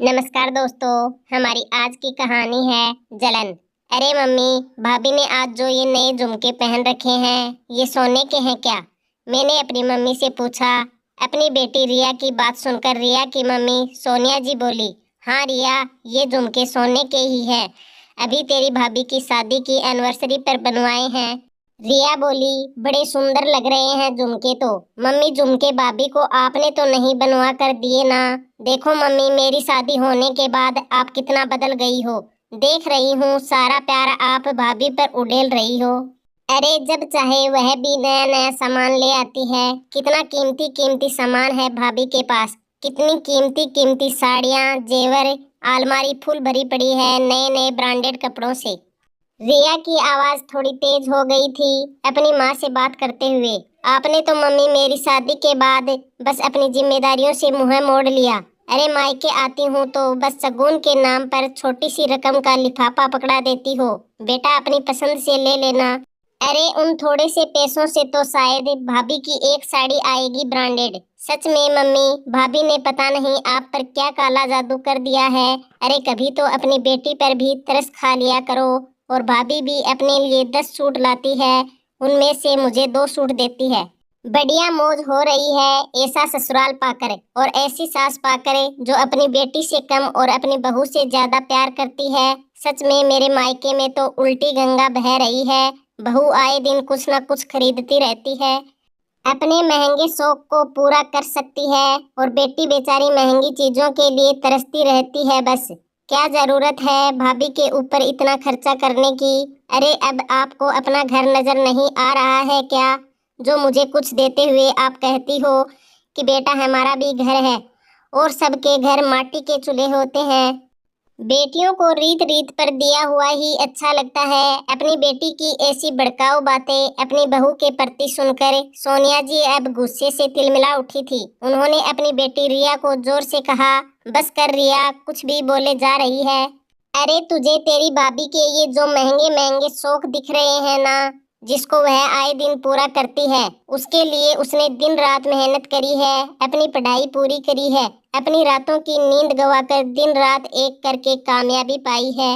नमस्कार दोस्तों, हमारी आज की कहानी है जलन। अरे मम्मी, भाभी ने आज जो ये नए झुमके पहन रखे हैं, ये सोने के हैं क्या? मैंने अपनी मम्मी से पूछा। अपनी बेटी रिया की बात सुनकर रिया की मम्मी सोनिया जी बोली, हाँ रिया, ये झुमके सोने के ही हैं। अभी तेरी भाभी की शादी की एनिवर्सरी पर बनवाए हैं। रिया बोली, बड़े सुंदर लग रहे हैं झुमके तो। मम्मी, झुमके भाभी को आपने तो नहीं बनवा कर दिए ना? देखो मम्मी, मेरी शादी होने के बाद आप कितना बदल गई हो। देख रही हूँ सारा प्यार आप भाभी पर उड़ेल रही हो। अरे जब चाहे वह भी नया नया सामान ले आती है। कितना कीमती कीमती सामान है भाभी के पास। कितनी कीमती कीमती साड़ियाँ, जेवर, अलमारी फुल भरी पड़ी है नए नए ब्रांडेड कपड़ों से। रिया की आवाज थोड़ी तेज हो गई थी अपनी माँ से बात करते हुए। आपने तो मम्मी मेरी शादी के बाद बस अपनी जिम्मेदारियों से मुंह मोड़ लिया। अरे मायके आती हूँ तो बस शगुन के नाम पर छोटी सी रकम का लिफाफा पकड़ा देती हो। बेटा अपनी पसंद से ले लेना। अरे उन थोड़े से पैसों से तो शायद भाभी की एक साड़ी आएगी ब्रांडेड। सच में मम्मी, भाभी ने पता नहीं आप पर क्या काला जादू कर दिया है। अरे कभी तो अपनी बेटी पर भी तरस खा लिया करो। और भाभी भी अपने लिए 10 सूट लाती है, उनमें से मुझे 2 सूट देती है। बढ़िया मौज हो रही है ऐसा ससुराल पाकर और ऐसी सास पाकर जो अपनी बेटी से कम और अपनी बहू से ज्यादा प्यार करती है। सच में मेरे मायके में तो उल्टी गंगा बह रही है। बहू आए दिन कुछ ना कुछ खरीदती रहती है, अपने महंगे शौक को पूरा कर सकती है और बेटी बेचारी महंगी चीजों के लिए तरसती रहती है। बस क्या जरूरत है भाभी के ऊपर इतना खर्चा करने की? अरे अब आपको अपना घर नजर नहीं आ रहा है क्या? जो मुझे कुछ देते हुए आप कहती हो कि बेटा हमारा भी घर है और सबके घर माटी के चूल्हे होते हैं। बेटियों को रीत रीत पर दिया हुआ ही अच्छा लगता है। अपनी बेटी की ऐसी भड़काऊ बातें अपनी बहू के प्रति सुनकर सोनिया जी अब गुस्से से तिलमिला उठी थी। उन्होंने अपनी बेटी रिया को जोर से कहा, बस कर रिया, कुछ भी बोले जा रही है। अरे तुझे तेरी भाभी के ये जो महंगे महंगे शौक दिख रहे हैं ना, जिसको वह आए दिन पूरा करती है, उसके लिए उसने दिन रात मेहनत करी है, अपनी पढ़ाई पूरी करी है, अपनी रातों की नींद गवाकर दिन रात एक करके कामयाबी पाई है।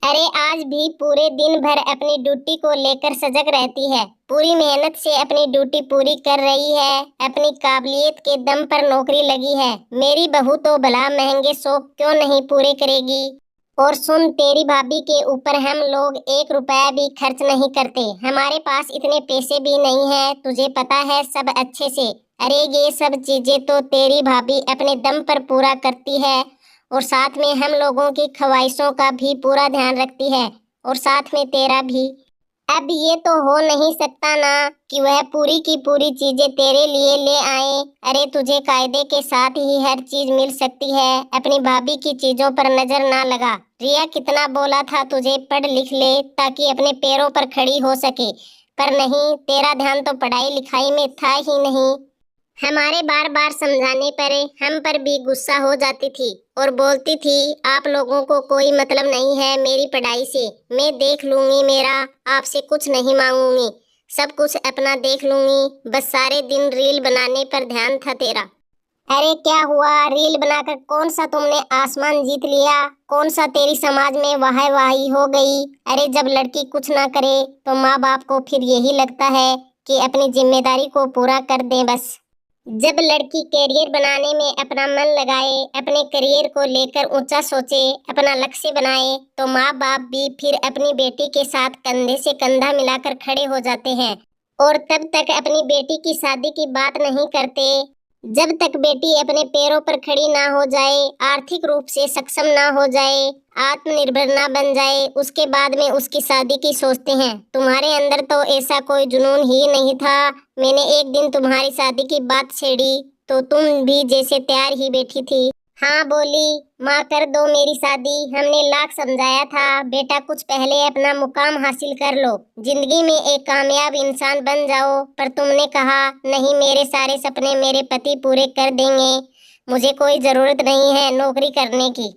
अरे आज भी पूरे दिन भर अपनी ड्यूटी को लेकर सजग रहती है, पूरी मेहनत से अपनी ड्यूटी पूरी कर रही है, अपनी काबिलियत के दम पर नौकरी लगी है। मेरी बहू तो भला महंगे शौक क्यों नहीं पूरे करेगी? और सुन, तेरी भाभी के ऊपर हम लोग 1 रुपया भी खर्च नहीं करते। हमारे पास इतने पैसे भी नहीं है, तुझे पता है सब अच्छे से। अरे ये सब चीजें तो तेरी भाभी अपने दम पर पूरा करती है और साथ में हम लोगों की ख्वाहिशों का भी पूरा ध्यान रखती है और साथ में तेरा भी। अब ये तो हो नहीं सकता ना कि वह पूरी की पूरी चीजें तेरे लिए ले आए। अरे तुझे कायदे के साथ ही हर चीज मिल सकती है, अपनी भाभी की चीजों पर नजर ना लगा। रिया कितना बोला था तुझे पढ़ लिख ले ताकि अपने पैरों पर खड़ी हो सके, पर नहीं, तेरा ध्यान तो पढ़ाई लिखाई में था ही नहीं। हमारे बार बार समझाने पर हम पर भी गुस्सा हो जाती थी और बोलती थी, आप लोगों को कोई मतलब नहीं है मेरी पढ़ाई से, मैं देख लूंगी, मेरा आपसे कुछ नहीं मांगूंगी, सब कुछ अपना देख लूंगी, बस सारे दिन रील बनाने पर ध्यान था तेरा। अरे क्या हुआ, रील बनाकर कौन सा तुमने आसमान जीत लिया? कौन सा तेरी समाज में वाह वाही हो गई? अरे जब लड़की कुछ ना करे तो माँ बाप को फिर यही लगता है कि अपनी जिम्मेदारी को पूरा कर दें बस। जब लड़की कैरियर बनाने में अपना मन लगाए, अपने करियर को लेकर ऊंचा सोचे, अपना लक्ष्य बनाए, तो माँ बाप भी फिर अपनी बेटी के साथ कंधे से कंधा मिलाकर खड़े हो जाते हैं और तब तक अपनी बेटी की शादी की बात नहीं करते जब तक बेटी अपने पैरों पर खड़ी ना हो जाए, आर्थिक रूप से सक्षम ना हो जाए, आत्मनिर्भर ना बन जाए, उसके बाद में उसकी शादी की सोचते हैं। तुम्हारे अंदर तो ऐसा कोई जुनून ही नहीं था। मैंने एक दिन तुम्हारी शादी की बात छेड़ी तो तुम भी जैसे तैयार ही बैठी थी। हाँ बोली, माँ कर दो मेरी शादी। हमने लाख समझाया था, बेटा कुछ पहले अपना मुकाम हासिल कर लो, जिंदगी में एक कामयाब इंसान बन जाओ, पर तुमने कहा नहीं, मेरे सारे सपने मेरे पति पूरे कर देंगे, मुझे कोई जरूरत नहीं है नौकरी करने की।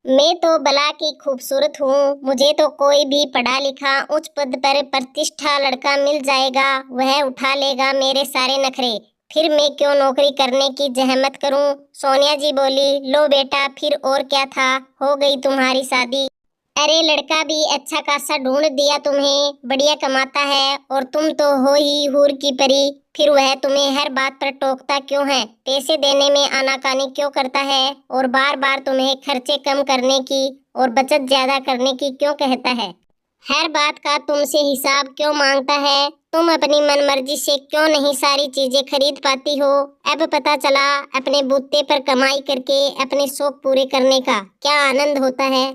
मैं तो भला की खूबसूरत हूँ, मुझे तो कोई भी पढ़ा लिखा उच्च पद पर प्रतिष्ठा लड़का मिल जाएगा, वह उठा लेगा मेरे सारे नखरे। फिर मैं क्यों नौकरी करने की जहमत करूं? सोनिया जी बोली, लो बेटा फिर और क्या था, हो गई तुम्हारी शादी। अरे लड़का भी अच्छा खासा ढूंढ दिया तुम्हें, बढ़िया कमाता है और तुम तो हो ही हूर की परी। फिर वह तुम्हें हर बात पर टोकता क्यों है, पैसे देने में आनाकानी क्यों करता है और बार बार तुम्हें खर्चे कम करने की और बचत ज्यादा करने की क्यों कहता है? हर बात का तुमसे हिसाब क्यों मांगता है? तुम अपनी मनमर्जी से क्यों नहीं सारी चीजें खरीद पाती हो? अब पता चला अपने बूते पर कमाई करके अपने शौक पूरे करने का क्या आनंद होता है।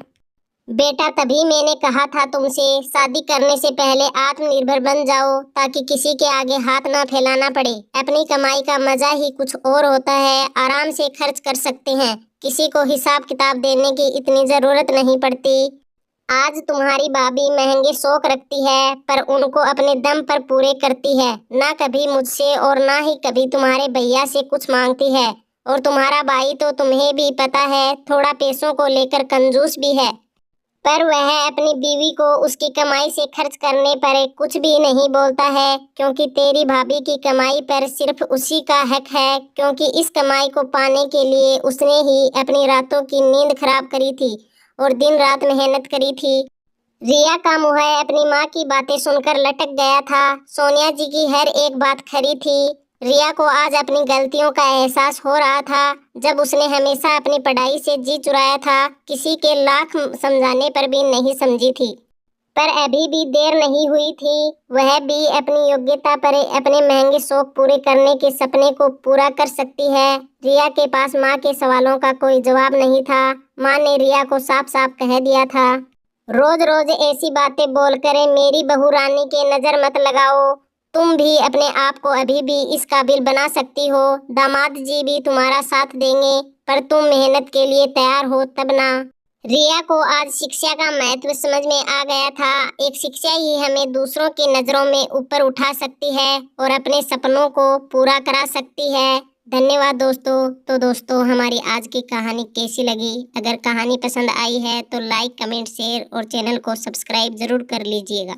बेटा तभी मैंने कहा था तुमसे शादी करने से पहले आत्मनिर्भर बन जाओ ताकि किसी के आगे हाथ ना फैलाना पड़े। अपनी कमाई का मजा ही कुछ और होता है, आराम से खर्च कर सकते हैं, किसी को हिसाब किताब देने की इतनी जरूरत नहीं पड़ती। आज तुम्हारी भाभी महंगे शौक रखती है पर उनको अपने दम पर पूरे करती है, ना कभी मुझसे और ना ही कभी तुम्हारे भैया से कुछ मांगती है। और तुम्हारा भाई तो तुम्हें भी पता है थोड़ा पैसों को लेकर कंजूस भी है, पर वह अपनी बीवी को उसकी कमाई से खर्च करने पर कुछ भी नहीं बोलता है, क्योंकि तेरी भाभी की कमाई पर सिर्फ उसी का हक है, क्योंकि इस कमाई को पाने के लिए उसने ही अपनी रातों की नींद खराब करी थी और दिन रात मेहनत करी थी। रिया का मुंह अपनी माँ की बातें सुनकर लटक गया था। सोनिया जी की हर एक बात खरी थी। रिया को आज अपनी गलतियों का एहसास हो रहा था। जब उसने हमेशा अपनी पढ़ाई से जी चुराया था, किसी के लाख समझाने पर भी नहीं समझी थी, पर अभी भी देर नहीं हुई थी। वह भी अपनी योग्यता पर अपने महंगे शौक पूरे करने के सपने को पूरा कर सकती है। रिया के पास माँ के सवालों का कोई जवाब नहीं था। माँ ने रिया को साफ साफ कह दिया था, रोज रोज ऐसी बातें बोलकर मेरी बहू रानी के नजर मत लगाओ। तुम भी अपने आप को अभी भी इस काबिल बना सकती हो, दामाद जी भी तुम्हारा साथ देंगे, पर तुम मेहनत के लिए तैयार हो तब ना। रिया को आज शिक्षा का महत्व समझ में आ गया था। एक शिक्षा ही हमें दूसरों की नजरों में ऊपर उठा सकती है और अपने सपनों को पूरा करा सकती है। धन्यवाद दोस्तों। तो दोस्तों हमारी आज की कहानी कैसी लगी? अगर कहानी पसंद आई है तो लाइक, कमेंट, शेयर और चैनल को सब्सक्राइब जरूर कर लीजिएगा।